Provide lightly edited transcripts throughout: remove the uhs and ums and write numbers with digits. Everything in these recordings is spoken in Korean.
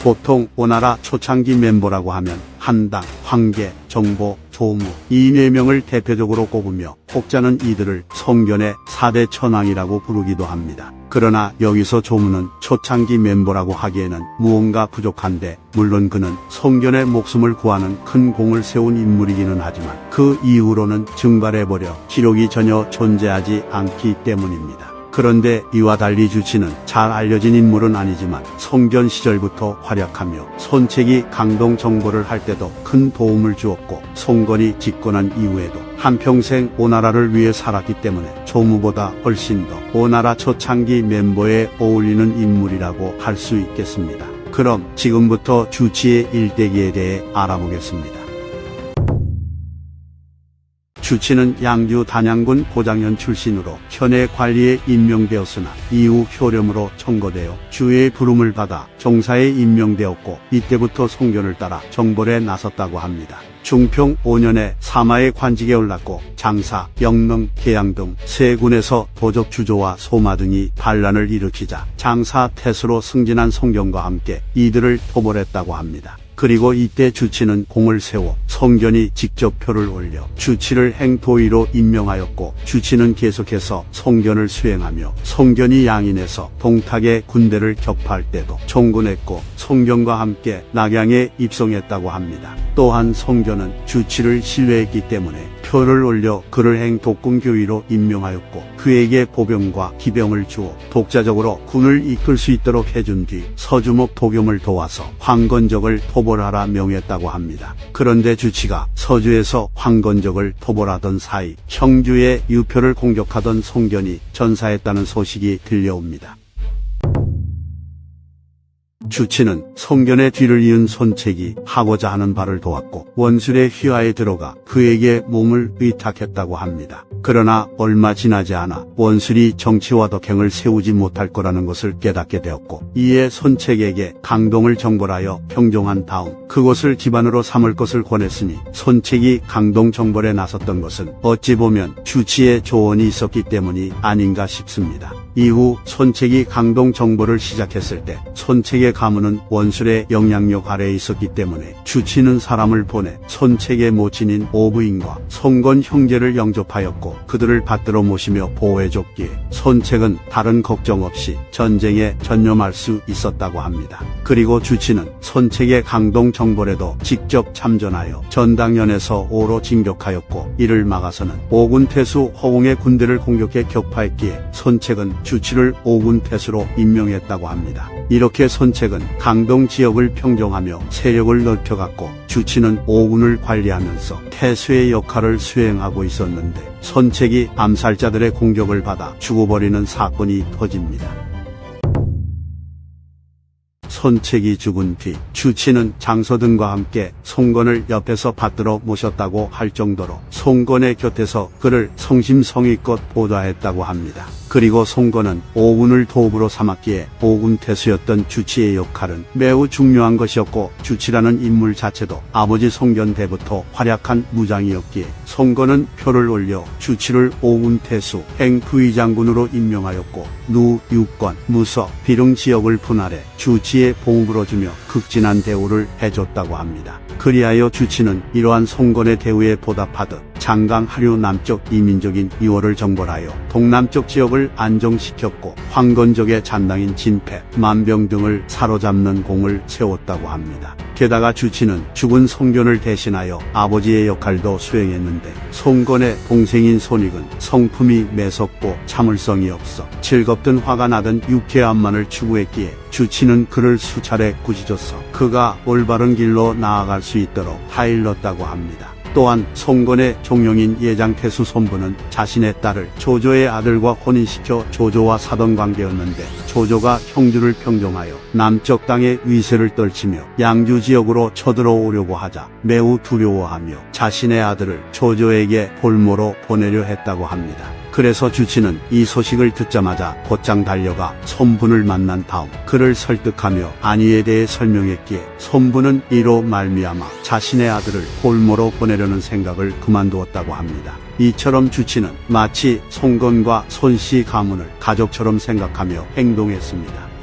보통 오나라 초창기 멤버라고 하면 한당, 황계, 정보, 조무 이 4명을 대표적으로 꼽으며 혹자는 이들을 성견의 4대 천왕이라고 부르기도 합니다. 그러나 여기서 조무는 초창기 멤버라고 하기에는 무언가 부족한데, 물론 그는 성견의 목숨을 구하는 큰 공을 세운 인물이기는 하지만 그 이후로는 증발해버려 기록이 전혀 존재하지 않기 때문입니다. 그런데 이와 달리 주치는 잘 알려진 인물은 아니지만 성견 시절부터 활약하며 손책이 강동 정벌을 할 때도 큰 도움을 주었고, 송건이 집권한 이후에도 한평생 오나라를 위해 살았기 때문에 조무보다 훨씬 더 오나라 초창기 멤버에 어울리는 인물이라고 할 수 있겠습니다. 그럼 지금부터 주치의 일대기에 대해 알아보겠습니다. 주치는 양주 단양군 고장현 출신으로 현해 관리에 임명되었으나 이후 효령으로 청거되어 주의 부름을 받아 종사에 임명되었고, 이때부터 송견을 따라 정벌에 나섰다고 합니다. 중평 5년에 사마의 관직에 올랐고, 장사, 영릉, 계양 등 세 군에서 도적 주조와 소마 등이 반란을 일으키자 장사 태수로 승진한 송견과 함께 이들을 토벌했다고 합니다. 그리고 이때 주치는 공을 세워 송견이 직접 표를 올려 주치를 행도의로 임명하였고, 주치는 계속해서 송견을 수행하며 송견이 양인에서 동탁의 군대를 격파할 때도 총군했고, 송견과 함께 낙양에 입성했다고 합니다. 또한 송견은 주치를 신뢰했기 때문에 표를 올려 그를 행독군교의로 임명하였고, 그에게 보병과 기병을 주어 독자적으로 군을 이끌 수 있도록 해준 뒤 서주목 도겸을 도와서 황건적을 토벌하라 명했다고 합니다. 그런데 주치가 서주에서 황건적을 토벌하던 사이 형주의 유표를 공격하던 송견이 전사했다는 소식이 들려옵니다. 주치는 송견의 뒤를 이은 손책이 하고자 하는 바를 도왔고, 원술의 휘하에 들어가 그에게 몸을 의탁했다고 합니다. 그러나 얼마 지나지 않아 원술이 정치와 덕행을 세우지 못할 거라는 것을 깨닫게 되었고, 이에 손책에게 강동을 정벌하여 평정한 다음 그곳을 기반으로 삼을 것을 권했으니, 손책이 강동 정벌에 나섰던 것은 어찌 보면 주치의 조언이 있었기 때문이 아닌가 싶습니다. 이후 손책이 강동 정벌을 시작했을 때 손책의 가문은 원술의 영향력 아래에 있었기 때문에 주치는 사람을 보내 손책의 모친인 오부인과 송건 형제를 영접하였고, 그들을 받들어 모시며 보호해줬기에 손책은 다른 걱정 없이 전쟁에 전념할 수 있었다고 합니다. 그리고 주치는 손책의 강동 정벌에도 직접 참전하여 전당연에서 오로 진격하였고, 이를 막아서는 오군 태수 허웅의 군대를 공격해 격파했기에 손책은 주치를 오군 태수로 임명했다고 합니다. 이렇게 손책은 강동 지역을 평정하며 세력을 넓혀갔고, 주치는 오군을 관리하면서 태수의 역할을 수행하고 있었는데, 손책이 암살자들의 공격을 받아 죽어버리는 사건이 터집니다. 손책이 죽은 뒤 주치는 장소등과 함께 송건을 옆에서 받들어 모셨다고 할 정도로 송건의 곁에서 그를 성심성의껏 보좌했다고 합니다. 그리고 송건은 오군을 도읍으로 삼았기에 오군 태수였던 주치의 역할은 매우 중요한 것이었고, 주치라는 인물 자체도 아버지 송견 때부터 활약한 무장이었기에 송건은 표를 올려 주치를 오군 태수 행부의장군으로 임명하였고, 누, 육권, 무서, 비릉 지역을 분할해 주치의 봉급으로 주며 극진한 대우를 해줬다고 합니다. 그리하여 주치는 이러한 송건의 대우에 보답하듯 장강 하류 남쪽 이민족인 이월을 정벌하여 동남쪽 지역을 안정시켰고, 황건적의 잔당인 진패, 만병 등을 사로잡는 공을 세웠다고 합니다. 게다가 주치는 죽은 송견을 대신하여 아버지의 역할도 수행했는데, 송건의 동생인 손익은 성품이 매섭고 참을성이 없어 즐겁든 화가 나든 유쾌함만을 추구했기에 주치는 그를 수차례 꾸짖어서 그가 올바른 길로 나아갈 수 있도록 타일렀다고 합니다. 또한 송건의 종령인 예장태수 손부는 자신의 딸을 조조의 아들과 혼인시켜 조조와 사돈 관계였는데, 조조가 형주를 평정하여 남쪽 땅의 위세를 떨치며 양주 지역으로 쳐들어오려고 하자 매우 두려워하며 자신의 아들을 조조에게 볼모로 보내려 했다고 합니다. 그래서 주치는 이 소식을 듣자마자 곧장 달려가 손분을 만난 다음 그를 설득하며 안위에 대해 설명했기에 손분은 이로 말미암아 자신의 아들을 볼모로 보내려는 생각을 그만두었다고 합니다. 이처럼 주치는 마치 송건과 손씨 가문을 가족처럼 생각하며 행동했습니다.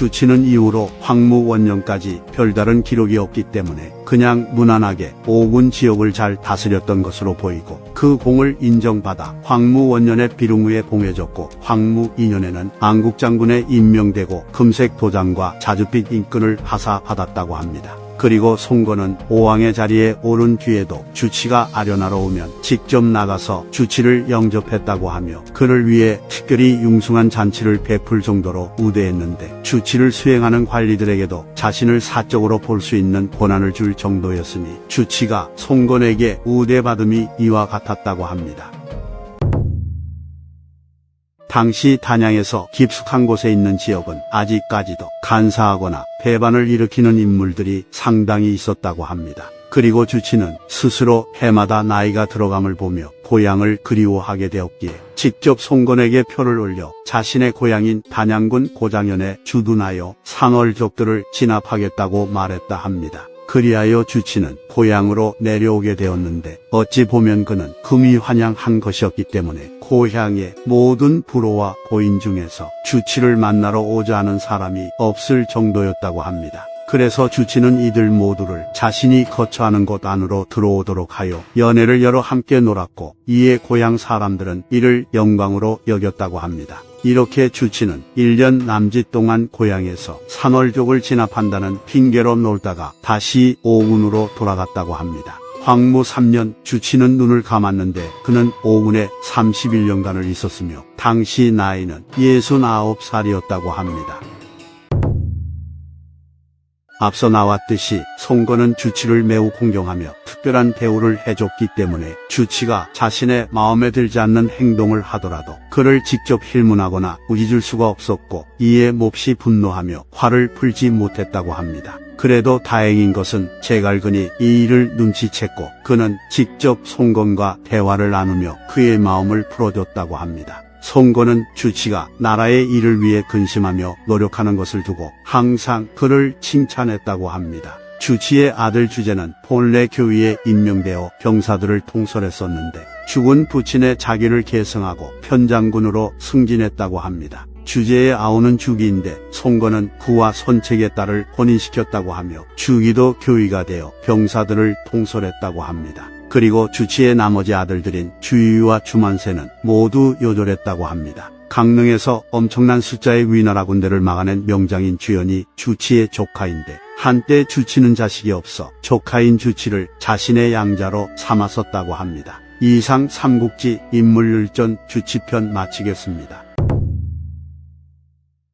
주치는 이후로 황무원년까지 별다른 기록이 없기 때문에 그냥 무난하게 오군 지역을 잘 다스렸던 것으로 보이고, 그 공을 인정받아 황무원년에 비릉후에 봉해졌고, 황무 2년에는 안국장군에 임명되고 금색 도장과 자주빛 인근을 하사받았다고 합니다. 그리고 송건은 오왕의 자리에 오른 뒤에도 주치가 아련하러 오면 직접 나가서 주치를 영접했다고 하며, 그를 위해 특별히 융숭한 잔치를 베풀 정도로 우대했는데, 주치를 수행하는 관리들에게도 자신을 사적으로 볼 수 있는 권한을 줄 정도였으니 주치가 송건에게 우대받음이 이와 같았다고 합니다. 당시 단양에서 깊숙한 곳에 있는 지역은 아직까지도 간사하거나 배반을 일으키는 인물들이 상당히 있었다고 합니다. 그리고 주치는 스스로 해마다 나이가 들어감을 보며 고향을 그리워하게 되었기에 직접 송건에게 표를 올려 자신의 고향인 단양군 고장현에 주둔하여 상월족들을 진압하겠다고 말했다 합니다. 그리하여 주치는 고향으로 내려오게 되었는데, 어찌 보면 그는 금이 환영한 것이었기 때문에 고향의 모든 부로와 고인 중에서 주치를 만나러 오자 하는 사람이 없을 정도였다고 합니다. 그래서 주치는 이들 모두를 자신이 거처하는 곳 안으로 들어오도록 하여 연회를 열어 함께 놀았고, 이에 고향 사람들은 이를 영광으로 여겼다고 합니다. 이렇게 주치는 1년 남짓 동안 고향에서 산월족을 진압한다는 핑계로 놀다가 다시 오군으로 돌아갔다고 합니다. 황무 3년 주치는 눈을 감았는데 그는 오군에 31년간을 있었으며 당시 나이는 69살이었다고 합니다. 앞서 나왔듯이 송건은 주치를 매우 공경하며 특별한 대우를 해줬기 때문에 주치가 자신의 마음에 들지 않는 행동을 하더라도 그를 직접 힐문하거나 우기줄 수가 없었고, 이에 몹시 분노하며 화를 풀지 못했다고 합니다. 그래도 다행인 것은 제갈근이 이 일을 눈치챘고 그는 직접 송건과 대화를 나누며 그의 마음을 풀어줬다고 합니다. 송건은 주치가 나라의 일을 위해 근심하며 노력하는 것을 두고 항상 그를 칭찬했다고 합니다. 주치의 아들 주제는 본래 교위에 임명되어 병사들을 통솔했었는데 죽은 부친의 자기를 계승하고 편장군으로 승진했다고 합니다. 주제의 아우는 주기인데 송건은 그와 손책의 딸을 혼인시켰다고 하며 주기도 교위가 되어 병사들을 통솔했다고 합니다. 그리고 주치의 나머지 아들들인 주유와 주만세는 모두 요절했다고 합니다. 강릉에서 엄청난 숫자의 위나라 군대를 막아낸 명장인 주연이 주치의 조카인데, 한때 주치는 자식이 없어 조카인 주치를 자신의 양자로 삼았었다고 합니다. 이상 삼국지 인물율전 주치편 마치겠습니다.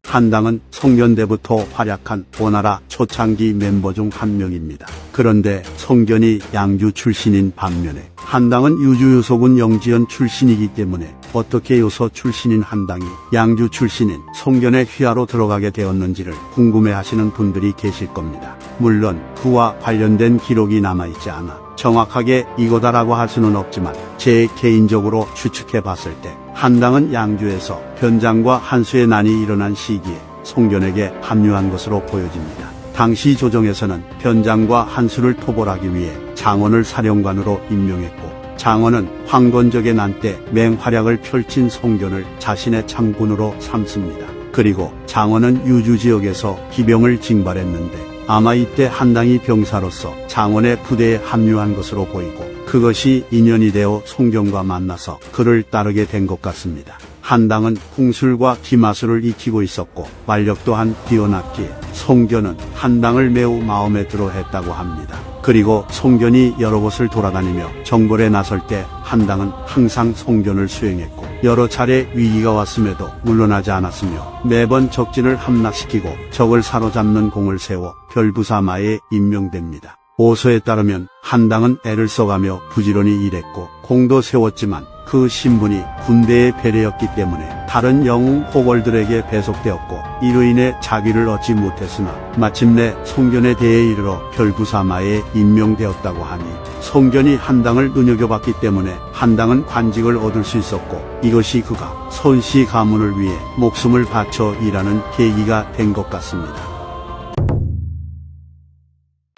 한당은 송견대부터 활약한 오나라 초창기 멤버 중 한 명입니다. 그런데 송견이 양주 출신인 반면에 한당은 유주요소군 영지연 출신이기 때문에 어떻게 요소 출신인 한당이 양주 출신인 송견의 휘하로 들어가게 되었는지를 궁금해하시는 분들이 계실 겁니다. 물론 그와 관련된 기록이 남아있지 않아 정확하게 이거다라고 할 수는 없지만, 제 개인적으로 추측해 봤을 때 한당은 양주에서 변장과 한수의 난이 일어난 시기에 송견에게 합류한 것으로 보여집니다. 당시 조정에서는 변장과 한수를 토벌하기 위해 장원을 사령관으로 임명했고, 장원은 황건적의 난 때 맹활약을 펼친 송견을 자신의 장군으로 삼습니다. 그리고 장원은 유주 지역에서 기병을 징발했는데 아마 이때 한당이 병사로서 장원의 부대에 합류한 것으로 보이고, 그것이 인연이 되어 송견과 만나서 그를 따르게 된 것 같습니다. 한당은 궁술과 기마술을 익히고 있었고 말력 또한 뛰어났기에 송견은 한당을 매우 마음에 들어 했다고 합니다. 그리고 송견이 여러 곳을 돌아다니며 정벌에 나설 때 한당은 항상 송견을 수행했고, 여러 차례 위기가 왔음에도 물러나지 않았으며 매번 적진을 함락시키고 적을 사로잡는 공을 세워 별부사마에 임명됩니다. 오서에 따르면 한당은 애를 써가며 부지런히 일했고 공도 세웠지만 그 신분이 군대의 배려였기 때문에 다른 영웅 호걸들에게 배속되었고, 이로 인해 자기를 얻지 못했으나 마침내 송견에 대해 이르러 별부사마에 임명되었다고 하니, 송견이 한당을 눈여겨봤기 때문에 한당은 관직을 얻을 수 있었고, 이것이 그가 손씨 가문을 위해 목숨을 바쳐 일하는 계기가 된 것 같습니다.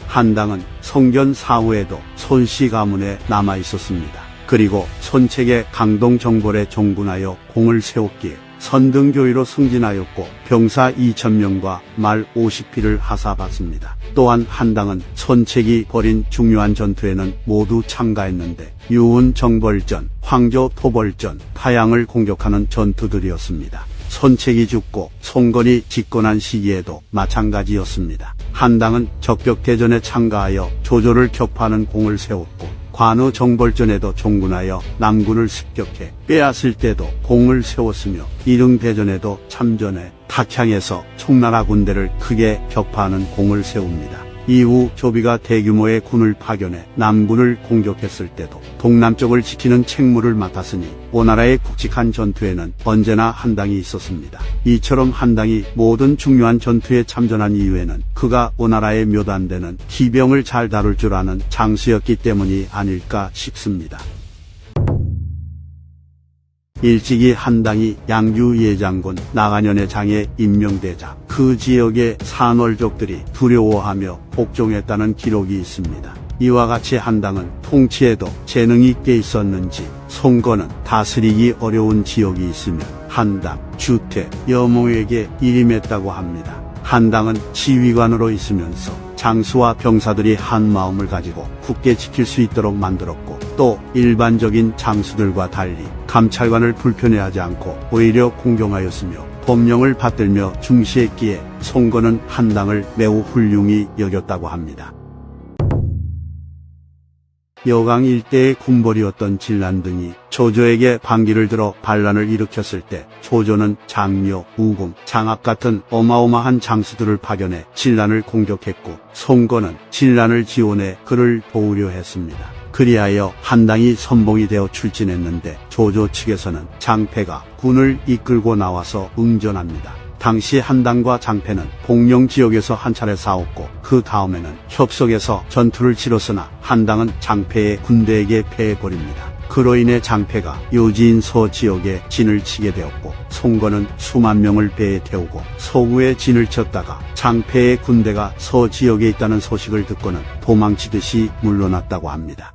한당은 송견 사후에도 손씨 가문에 남아 있었습니다. 그리고 손책의 강동 정벌에 종군하여 공을 세웠기에 선등교위로 승진하였고 병사 2,000명과 말 50피를 하사받습니다. 또한 한당은 손책이 벌인 중요한 전투에는 모두 참가했는데 유훈 정벌전, 황조 토벌전, 파양을 공격하는 전투들이었습니다. 손책이 죽고 송건이 집권한 시기에도 마찬가지였습니다. 한당은 적벽대전에 참가하여 조조를 격파하는 공을 세웠고 관우 정벌전에도 종군하여 남군을 습격해 빼앗을 때도 공을 세웠으며 이릉대전에도 참전해 탁향에서 총나라 군대를 크게 격파하는 공을 세웁니다. 이후 조비가 대규모의 군을 파견해 남군을 공격했을 때도 동남쪽을 지키는 책무를 맡았으니 오나라의 굵직한 전투에는 언제나 한당이 있었습니다. 이처럼 한당이 모든 중요한 전투에 참전한 이유에는 그가 오나라의 몇 안 되는 기병을 잘 다룰 줄 아는 장수였기 때문이 아닐까 싶습니다. 일찍이 한당이 양주 예장군 나간연의 장에 임명되자 그 지역의 산월족들이 두려워하며 복종했다는 기록이 있습니다. 이와 같이 한당은 통치에도 재능이 있게 있었는지 송건은 다스리기 어려운 지역이 있으면 한당, 주태, 여모에게 일임했다고 합니다. 한당은 지휘관으로 있으면서 장수와 병사들이 한 마음을 가지고 굳게 지킬 수 있도록 만들었고 또 일반적인 장수들과 달리 감찰관을 불편해하지 않고 오히려 공경하였으며 법령을 받들며 중시했기에 송건은 한당을 매우 훌륭히 여겼다고 합니다. 여강 일대의 군벌이었던 진란 등이 조조에게 반기를 들어 반란을 일으켰을 때 조조는 장묘, 우금, 장압 같은 어마어마한 장수들을 파견해 진란을 공격했고 송건은 진란을 지원해 그를 도우려 했습니다. 그리하여 한당이 선봉이 되어 출진했는데 조조 측에서는 장패가 군을 이끌고 나와서 응전합니다. 당시 한당과 장패는 봉영 지역에서 한 차례 싸웠고 그 다음에는 협석에서 전투를 치렀으나 한당은 장패의 군대에게 패해버립니다. 그로 인해 장패가 요지인 서 지역에 진을 치게 되었고 송건은 수만 명을 배에 태우고 서구에 진을 쳤다가 장패의 군대가 서 지역에 있다는 소식을 듣고는 도망치듯이 물러났다고 합니다.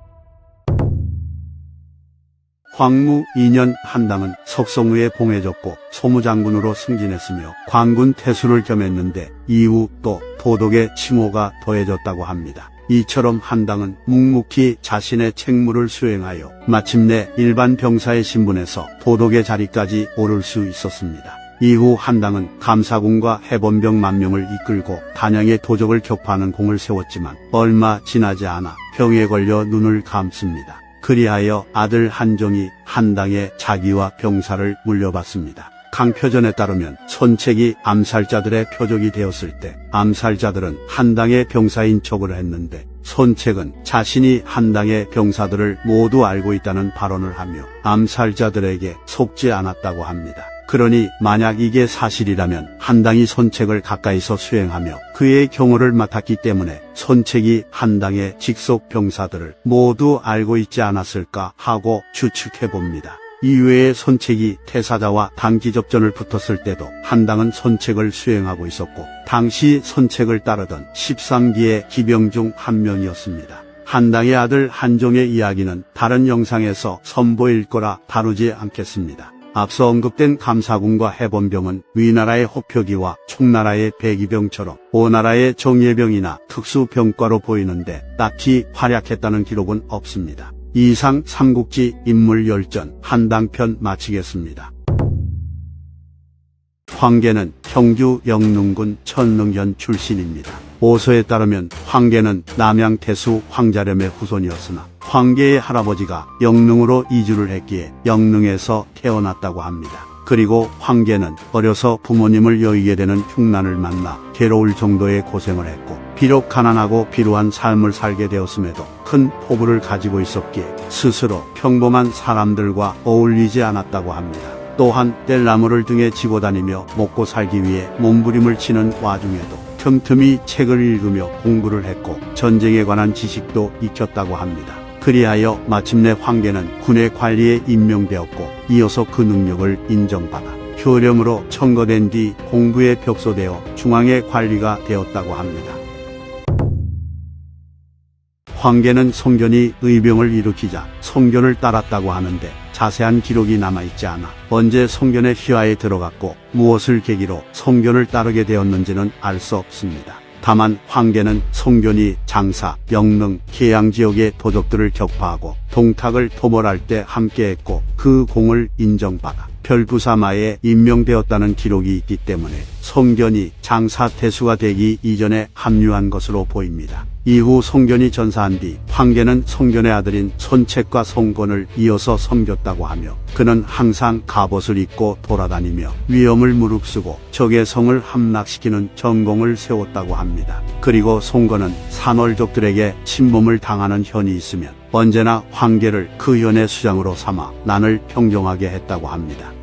황무 2년 한당은 석성우에 봉해졌고 소무장군으로 승진했으며 관군 태수를 겸했는데 이후 또 도독의 칭호가 더해졌다고 합니다. 이처럼 한당은 묵묵히 자신의 책무를 수행하여 마침내 일반 병사의 신분에서 도독의 자리까지 오를 수 있었습니다. 이후 한당은 감사군과 해본병 10,000명을 이끌고 단양의 도적을 격파하는 공을 세웠지만 얼마 지나지 않아 병에 걸려 눈을 감습니다. 그리하여 아들 한종이 한당의 자기와 병사를 물려받습니다. 강표전에 따르면 손책이 암살자들의 표적이 되었을 때 암살자들은 한당의 병사인 척을 했는데 손책은 자신이 한당의 병사들을 모두 알고 있다는 발언을 하며 암살자들에게 속지 않았다고 합니다. 그러니 만약 이게 사실이라면 한당이 손책을 가까이서 수행하며 그의 경호를 맡았기 때문에 손책이 한당의 직속 병사들을 모두 알고 있지 않았을까 하고 추측해봅니다. 이외에 손책이 태사자와 단기접전을 붙었을 때도 한당은 손책을 수행하고 있었고 당시 손책을 따르던 13기의 기병 중 한 명이었습니다. 한당의 아들 한종의 이야기는 다른 영상에서 선보일 거라 다루지 않겠습니다. 앞서 언급된 감사군과 해본병은 위나라의 호표기와 총나라의 백이병처럼 오나라의 정예병이나 특수병과로 보이는데 딱히 활약했다는 기록은 없습니다. 이상 삼국지 인물열전 한당편 마치겠습니다. 황계는 경주 영릉군 천릉현 출신입니다. 오서에 따르면 황계는 남양태수 황자렴의 후손이었으나 황계의 할아버지가 영릉으로 이주를 했기에 영릉에서 태어났다고 합니다. 그리고 황계는 어려서 부모님을 여의게 되는 흉난을 만나 괴로울 정도의 고생을 했고 비록 가난하고 비루한 삶을 살게 되었음에도 큰 포부를 가지고 있었기에 스스로 평범한 사람들과 어울리지 않았다고 합니다. 또한 뗄나무를 등에 지고 다니며 먹고 살기 위해 몸부림을 치는 와중에도 틈틈이 책을 읽으며 공부를 했고 전쟁에 관한 지식도 익혔다고 합니다. 그리하여 마침내 황계는 군의 관리에 임명되었고 이어서 그 능력을 인정받아 효령으로 청거된 뒤 공부에 벽소되어 중앙의 관리가 되었다고 합니다. 황계는 성견이 의병을 일으키자 성견을 따랐다고 하는데 자세한 기록이 남아있지 않아 언제 송견의 휘하에 들어갔고 무엇을 계기로 송견을 따르게 되었는지는 알 수 없습니다. 다만 황계는 송견이 장사, 영릉, 계양 지역의 도적들을 격파하고 동탁을 토벌할 때 함께했고 그 공을 인정받아 별부사마에 임명되었다는 기록이 있기 때문에 송견이 장사 태수가 되기 이전에 합류한 것으로 보입니다. 이후 송견이 전사한 뒤 황계는 송견의 아들인 손책과 송건을 이어서 섬겼다고 하며 그는 항상 갑옷을 입고 돌아다니며 위험을 무릅쓰고 적의 성을 함락시키는 전공을 세웠다고 합니다. 그리고 송건은 산월족들에게 침범을 당하는 현이 있으면 언제나 황계를 그 현의 수장으로 삼아 난을 평정하게 했다고 합니다.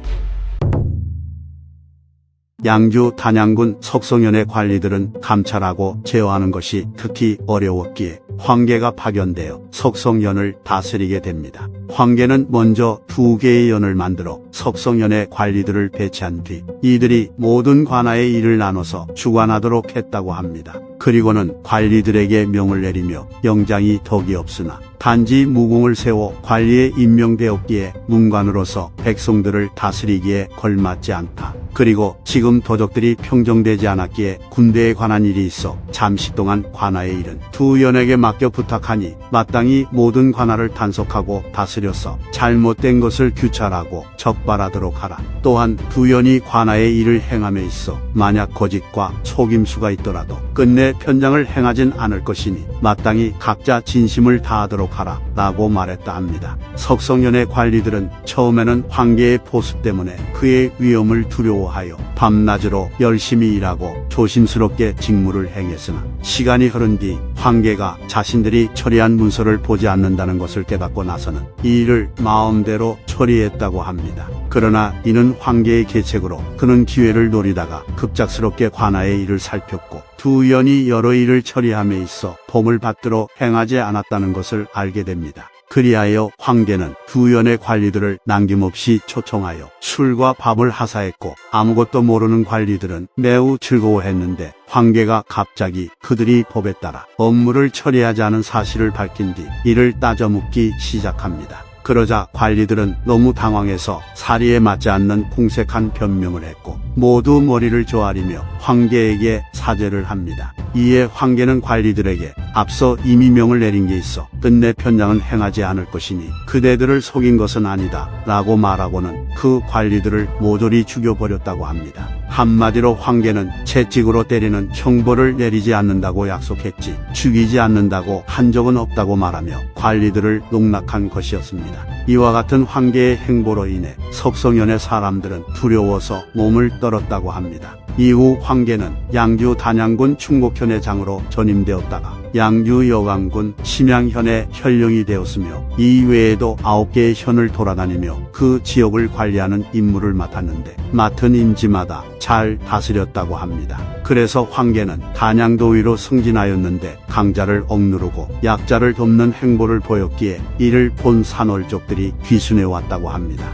양주 단양군 석성현의 관리들은 감찰하고 제어하는 것이 극히 어려웠기에 황계가 파견되어 석성현을 다스리게 됩니다. 황계는 먼저 2개의 연을 만들어 석성현의 관리들을 배치한 뒤 이들이 모든 관아의 일을 나눠서 주관하도록 했다고 합니다. 그리고는 관리들에게 명을 내리며 영장이 덕이 없으나 단지 무공을 세워 관리에 임명되었기에 문관으로서 백성들을 다스리기에 걸맞지 않다. 그리고 지금 도적들이 평정되지 않았기에 군대에 관한 일이 있어 잠시 동안 관아의 일은 2연에게 맡겨 부탁하니 마땅히 모든 관아를 단속하고 다스려서 잘못된 것을 규찰하고 적발하도록 하라. 또한 2연이 관아의 일을 행함에 있어 만약 거짓과 속임수가 있더라도 끝내 편장을 행하진 않을 것이니 마땅히 각자 진심을 다하도록 하라 라고 말했다 합니다. 석성현의 관리들은 처음에는 황계의 포습 때문에 그의 위험을 두려워하여 밤낮으로 열심히 일하고 조심스럽게 직무를 행했으나 시간이 흐른 뒤 황계가 자신들이 처리한 문서를 보지 않는다는 것을 깨닫고 나서는 이 일을 마음대로 처리했다고 합니다. 그러나 이는 황계의 계책으로 그는 기회를 노리다가 급작스럽게 관아의 일을 살폈고 2연이 여러 일을 처리함에 있어 범을 받들어 행하지 않았다는 것을 알게 됩니다. 그리하여 황계는 2연의 관리들을 남김없이 초청하여 술과 밥을 하사했고 아무것도 모르는 관리들은 매우 즐거워했는데 황계가 갑자기 그들이 법에 따라 업무를 처리하지 않은 사실을 밝힌 뒤 이를 따져묻기 시작합니다. 그러자 관리들은 너무 당황해서 사리에 맞지 않는 궁색한 변명을 했고 모두 머리를 조아리며 황계에게 사죄를 합니다. 이에 황계는 관리들에게 앞서 이미 명을 내린 게 있어 끝내 편장은 행하지 않을 것이니 그대들을 속인 것은 아니다 라고 말하고는 그 관리들을 모조리 죽여버렸다고 합니다. 한마디로 황계는 채찍으로 때리는 형벌을 내리지 않는다고 약속했지 죽이지 않는다고 한 적은 없다고 말하며 관리들을 농락한 것이었습니다. 이와 같은 황계의 행보로 인해 석성현의 사람들은 두려워서 몸을 떨었다고 합니다. 이후 황계는 양주 단양군 충곡현의 장으로 전임되었다가 양주 여강군 심양현의 현령이 되었으며 이 외에도 9개의 현을 돌아다니며 그 지역을 관리하는 임무를 맡았는데 맡은 임지마다 잘 다스렸다고 합니다. 그래서 황계는 단양도위로 승진하였는데 강자를 억누르고 약자를 돕는 행보를 보였기에 이를 본 산월족들이 귀순해 왔다고 합니다.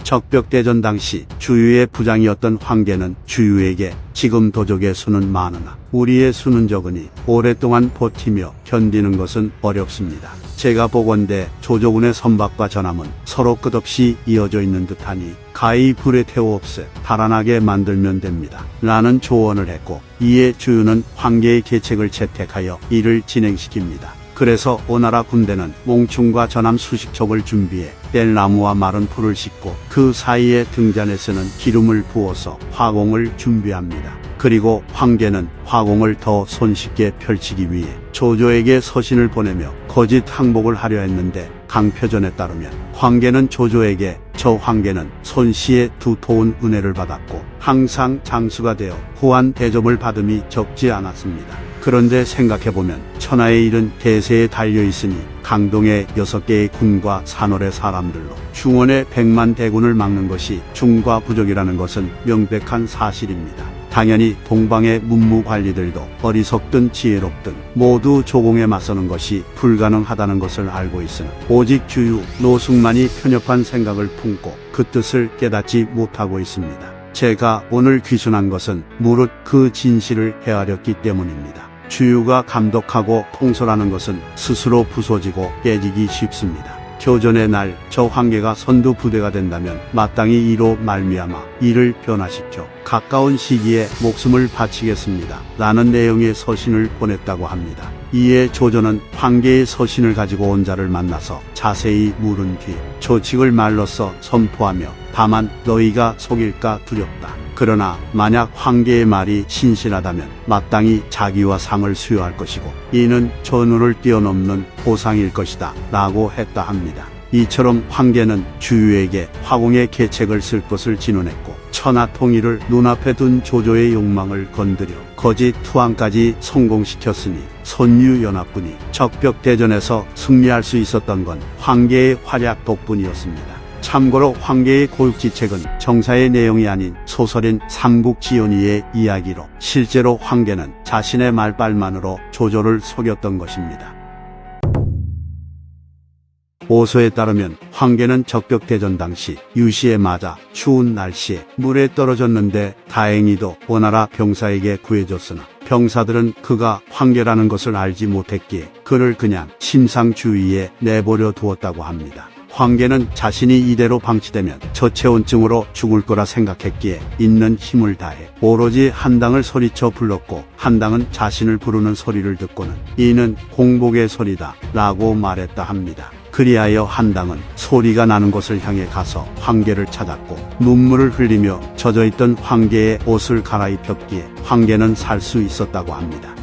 적벽대전 당시 주유의 부장이었던 황계는 주유에게 지금 도적의 수는 많으나 우리의 수는 적으니 오랫동안 버티며 견디는 것은 어렵습니다. 제가 보건대 조조군의 선박과 전함은 서로 끝없이 이어져 있는 듯하니 가히 불에 태워 없애 달아나게 만들면 됩니다. 라는 조언을 했고 이에 주유는 황계의 계책을 채택하여 이를 진행시킵니다. 그래서 오나라 군대는 몽충과 전함 수십 척을 준비해 뗄나무와 마른 풀을 싣고 그 사이에 등잔에 쓰는 기름을 부어서 화공을 준비합니다. 그리고 황계는 화공을 더 손쉽게 펼치기 위해 조조에게 서신을 보내며 거짓 항복을 하려 했는데 강표전에 따르면 황계는 조조에게 저 황계는 손씨의 두터운 은혜를 받았고 항상 장수가 되어 후한 대접을 받음이 적지 않았습니다. 그런데 생각해보면 천하의 일은 대세에 달려있으니 강동의 6개의 군과 산월의 사람들로 중원의 100만 대군을 막는 것이 중과 부족이라는 것은 명백한 사실입니다. 당연히 동방의 문무관리들도 어리석든 지혜롭든 모두 조공에 맞서는 것이 불가능하다는 것을 알고 있으나 오직 주유, 노숙만이 편협한 생각을 품고 그 뜻을 깨닫지 못하고 있습니다. 제가 오늘 귀순한 것은 무릇 그 진실을 헤아렸기 때문입니다. 주유가 감독하고 통솔하는 것은 스스로 부서지고 깨지기 쉽습니다. 교전의 날 저 황계가 선두 부대가 된다면 마땅히 이로 말미암아 이를 변화시켜 가까운 시기에 목숨을 바치겠습니다. 라는 내용의 서신을 보냈다고 합니다. 이에 조조는 황계의 서신을 가지고 온 자를 만나서 자세히 물은 뒤 조칙을 말로써 선포하며 다만 너희가 속일까 두렵다. 그러나 만약 황계의 말이 신실하다면 마땅히 자기와 상을 수여할 것이고 이는 전우를 뛰어넘는 보상일 것이다 라고 했다 합니다. 이처럼 황계는 주유에게 화공의 계책을 쓸 것을 진언했고 천하 통일을 눈앞에 둔 조조의 욕망을 건드려 거짓 투항까지 성공시켰으니 선유연합군이 적벽대전에서 승리할 수 있었던 건 황계의 활약 덕분이었습니다. 참고로 황계의 고육지책은 정사의 내용이 아닌 소설인 삼국지연의의 이야기로 실제로 황계는 자신의 말빨만으로 조조를 속였던 것입니다. 오서에 따르면 황계는 적벽대전 당시 유시에 맞아 추운 날씨에 물에 떨어졌는데 다행히도 오나라 병사에게 구해줬으나 병사들은 그가 황계라는 것을 알지 못했기에 그를 그냥 심상주의에 내버려 두었다고 합니다. 황계는 자신이 이대로 방치되면 저체온증으로 죽을 거라 생각했기에 있는 힘을 다해 오로지 한당을 소리쳐 불렀고 한당은 자신을 부르는 소리를 듣고는 이는 공복의 소리다 라고 말했다 합니다. 그리하여 한당은 소리가 나는 곳을 향해 가서 황계를 찾았고 눈물을 흘리며 젖어있던 황계의 옷을 갈아입혔기에 황계는 살 수 있었다고 합니다.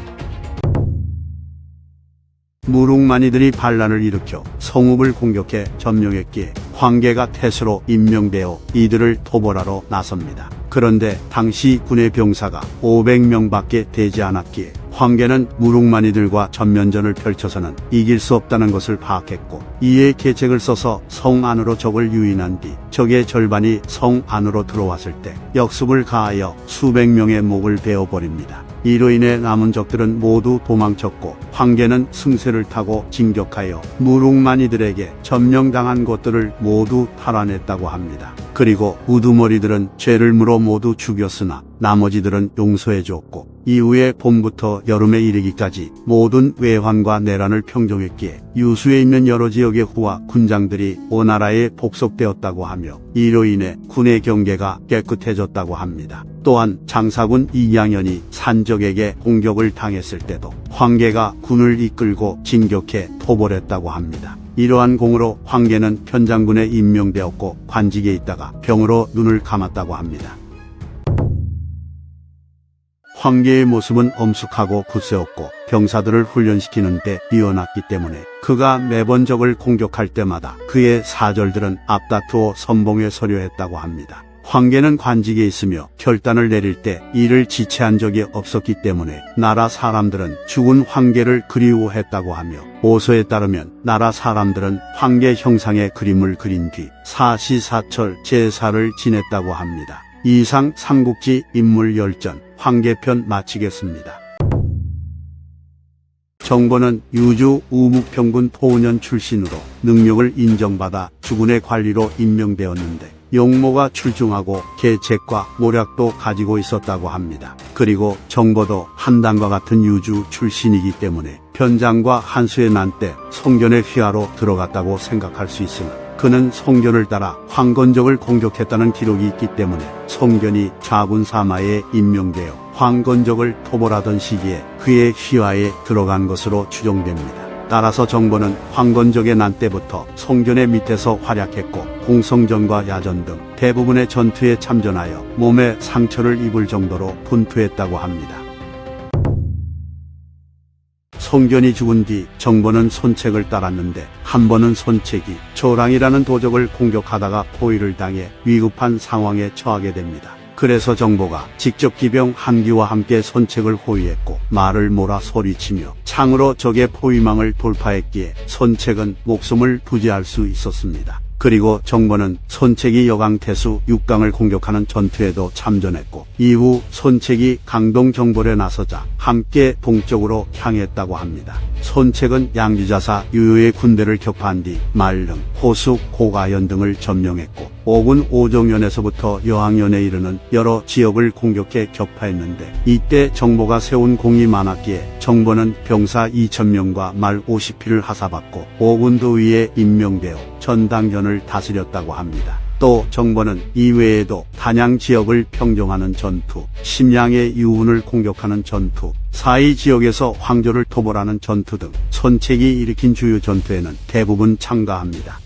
무룩마니들이 반란을 일으켜 성읍을 공격해 점령했기에 황계가 태수로 임명되어 이들을 토벌하러 나섭니다. 그런데 당시 군의 병사가 500명밖에 되지 않았기에 황계는 무룩마니들과 전면전을 펼쳐서는 이길 수 없다는 것을 파악했고 이에 계책을 써서 성 안으로 적을 유인한 뒤 적의 절반이 성 안으로 들어왔을 때 역습을 가하여 수백 명의 목을 베어버립니다. 이로 인해 남은 적들은 모두 도망쳤고 황계는 승세를 타고 진격하여 무룩마니들에게 점령당한 곳들을 모두 탈환했다고 합니다. 그리고 우두머리들은 죄를 물어 모두 죽였으나 나머지들은 용서해줬고 이후에 봄부터 여름에 이르기까지 모든 외환과 내란을 평정했기에 유수에 있는 여러 지역의 후와 군장들이 오나라에 복속되었다고 하며 이로 인해 군의 경계가 깨끗해졌다고 합니다. 또한 장사군 이양현이 산적에게 공격을 당했을 때도 황계가 군을 이끌고 진격해 토벌했다고 합니다. 이러한 공으로 황계는 편장군에 임명되었고 관직에 있다가 병으로 눈을 감았다고 합니다. 황계의 모습은 엄숙하고 굳세었고 병사들을 훈련시키는 데 뛰어났기 때문에 그가 매번 적을 공격할 때마다 그의 사절들은 앞다투어 선봉에 서려 했다고 합니다. 황계는 관직에 있으며 결단을 내릴 때 이를 지체한 적이 없었기 때문에 나라 사람들은 죽은 황계를 그리워했다고 하며 오서에 따르면 나라 사람들은 황계 형상의 그림을 그린 뒤 사시사철 제사를 지냈다고 합니다. 이상 삼국지 인물 열전 황계편 마치겠습니다. 정보는 유주 우묵평군 포은현 출신으로 능력을 인정받아 주군의 관리로 임명되었는데 용모가 출중하고 계책과 모략도 가지고 있었다고 합니다. 그리고 정보도 한당과 같은 유주 출신이기 때문에 편장과 한수의 난 때 송견의 휘하로 들어갔다고 생각할 수 있으나 그는 송견을 따라 황건적을 공격했다는 기록이 있기 때문에 송견이 좌군사마에 임명되어 황건적을 토벌하던 시기에 그의 휘하에 들어간 것으로 추정됩니다. 따라서 정보는 황건적의 난 때부터 송견의 밑에서 활약했고 공성전과 야전 등 대부분의 전투에 참전하여 몸에 상처를 입을 정도로 분투했다고 합니다. 송견이 죽은 뒤 정보는 손책을 따랐는데 한 번은 손책이 조랑이라는 도적을 공격하다가 포위를 당해 위급한 상황에 처하게 됩니다. 그래서 정보가 직접 기병 한기와 함께 손책을 호위했고 말을 몰아 소리치며 창으로 적의 포위망을 돌파했기에 손책은 목숨을 부지할 수 있었습니다. 그리고 정보는 손책이 여강태수 육강을 공격하는 전투에도 참전했고 이후 손책이 강동 정벌에 나서자 함께 동쪽으로 향했다고 합니다. 손책은 양지자사 유효의 군대를 격파한 뒤 말릉, 호숙, 고가연 등을 점령했고 오군 오정연에서부터 여항연에 이르는 여러 지역을 공격해 격파했는데 이때 정보가 세운 공이 많았기에 정보는 병사 2,000명과 말 50피를 하사받고 오군도위에 임명되어 전당현을 다스렸다고 합니다. 또 정보는 이외에도 단양 지역을 평정하는 전투, 심양의 유훈을 공격하는 전투, 사이 지역에서 황조를 토벌하는 전투 등 손책이 일으킨 주요 전투에는 대부분 참가합니다.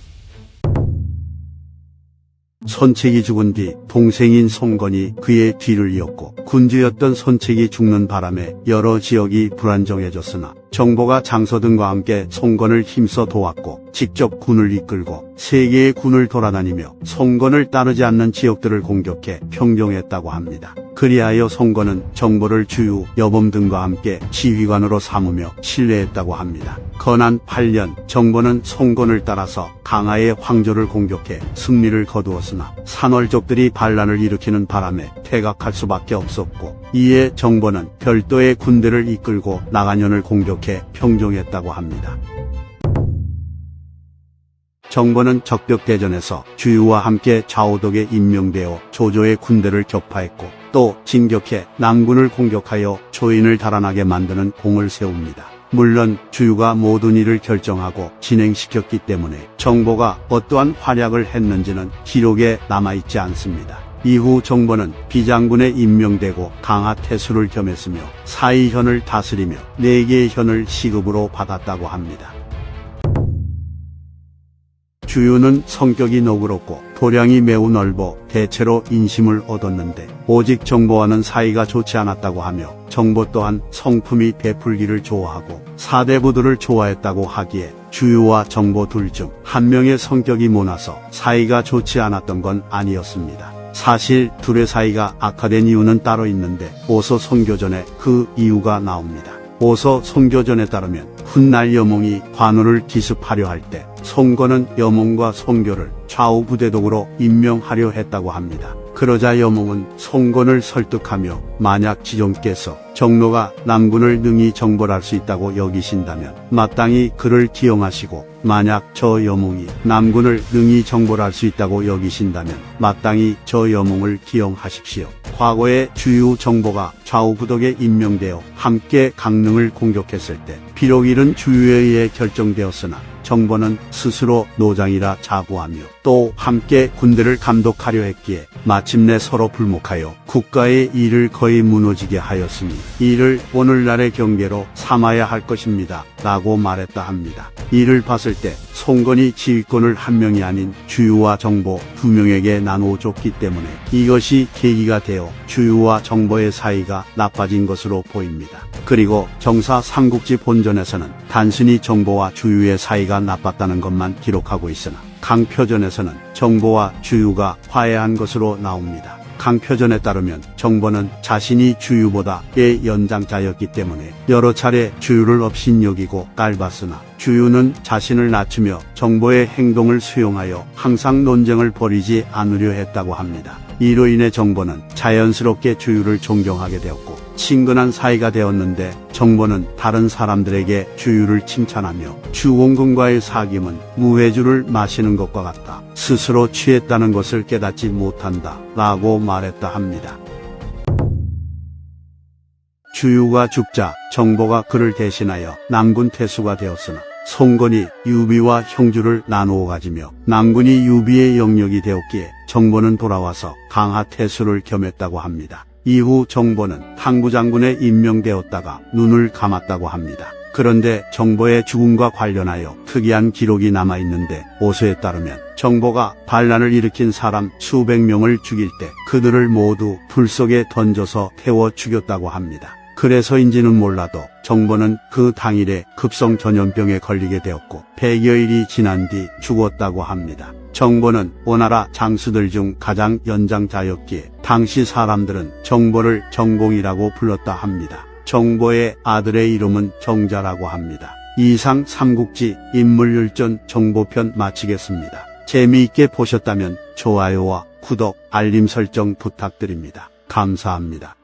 손책이 죽은 뒤 동생인 송건이 그의 뒤를 이었고 군주였던 손책이 죽는 바람에 여러 지역이 불안정해졌으나 정보가 장서등과 함께 송건을 힘써 도왔고 직접 군을 이끌고 세 개의 군을 돌아다니며 송건을 따르지 않는 지역들을 공격해 평정했다고 합니다. 그리하여 송건은 정보를 주유, 여범 등과 함께 지휘관으로 삼으며 신뢰했다고 합니다. 건한 8년 정보는 송건을 따라서 강하의 황조를 공격해 승리를 거두었으나 산월족들이 반란을 일으키는 바람에 퇴각할 수밖에 없었고 이에 정보는 별도의 군대를 이끌고 나간현을 공격해 평정했다고 합니다. 정보는 적벽대전에서 주유와 함께 좌우덕에 임명되어 조조의 군대를 격파했고 또 진격해 남군을 공격하여 조인을 달아나게 만드는 공을 세웁니다. 물론 주유가 모든 일을 결정하고 진행시켰기 때문에 정보가 어떠한 활약을 했는지는 기록에 남아있지 않습니다. 이후 정보는 비장군에 임명되고 강하태수를 겸했으며 사이현을 다스리며 4개의 현을 시급으로 받았다고 합니다. 주유는 성격이 너그럽고 도량이 매우 넓어 대체로 인심을 얻었는데 오직 정보와는 사이가 좋지 않았다고 하며 정보 또한 성품이 베풀기를 좋아하고 사대부들을 좋아했다고 하기에 주유와 정보 둘 중 한 명의 성격이 모나서 사이가 좋지 않았던 건 아니었습니다. 사실 둘의 사이가 악화된 이유는 따로 있는데 오서 선교전에 그 이유가 나옵니다. 오서 선교전에 따르면 훗날 여몽이 관우를 기습하려 할 때 송건은 여몽과 송교를 좌우 부대독으로 임명하려 했다고 합니다. 그러자 여몽은 송건을 설득하며 만약 지존께서 정로가 남군을 능히 정벌할 수 있다고 여기신다면 마땅히 그를 기용하시고 만약 저 여몽이 남군을 능히 정벌할 수 있다고 여기신다면 마땅히 저 여몽을 기용하십시오. 과거에 주유 정보가 좌우부덕에 임명되어 함께 강릉을 공격했을 때 비록 이른 주유에 의해 결정되었으나 정보는 스스로 노장이라 자부하며 또 함께 군대를 감독하려 했기에 마침내 서로 불목하여 국가의 일을 거의 무너지게 하였으니 이를 오늘날의 경계로 삼아야 할 것입니다 라고 말했다 합니다. 이를 봤을 때 송건이 지휘권을 한 명이 아닌 주유와 정보 2명에게 나누어 줬기 때문에 이것이 계기가 되어 주유와 정보의 사이가 나빠진 것으로 보입니다. 그리고 정사 삼국지 본전에서는 단순히 정보와 주유의 사이가 나빴다는 것만 기록하고 있으나 강표전에서는 정보와 주유가 화해한 것으로 나옵니다. 강표전에 따르면 정보는 자신이 주유보다 연장자였기 때문에 여러 차례 주유를 업신여기고 깔봤으나 주유는 자신을 낮추며 정보의 행동을 수용하여 항상 논쟁을 벌이지 않으려 했다고 합니다. 이로 인해 정보는 자연스럽게 주유를 존경하게 되었고 친근한 사이가 되었는데 정보는 다른 사람들에게 주유를 칭찬하며 주공군과의 사귐은 무회주를 마시는 것과 같다. 스스로 취했다는 것을 깨닫지 못한다. 라고 말했다 합니다. 주유가 죽자 정보가 그를 대신하여 남군 태수가 되었으나 송건이 유비와 형주를 나누어 가지며 남군이 유비의 영역이 되었기에 정보는 돌아와서 강하태수를 겸했다고 합니다. 이후 정보는 탕부장군에 임명되었다가 눈을 감았다고 합니다. 그런데 정보의 죽음과 관련하여 특이한 기록이 남아있는데 오서에 따르면 정보가 반란을 일으킨 사람 수백 명을 죽일 때 그들을 모두 불 속에 던져서 태워 죽였다고 합니다. 그래서인지는 몰라도 정보는 그 당일에 급성 전염병에 걸리게 되었고 100여일이 지난 뒤 죽었다고 합니다. 정보는 오나라 장수들 중 가장 연장자였기에 당시 사람들은 정보를 정공이라고 불렀다 합니다. 정보의 아들의 이름은 정자라고 합니다. 이상 삼국지 인물열전 정보편 마치겠습니다. 재미있게 보셨다면 좋아요와 구독, 알림 설정 부탁드립니다. 감사합니다.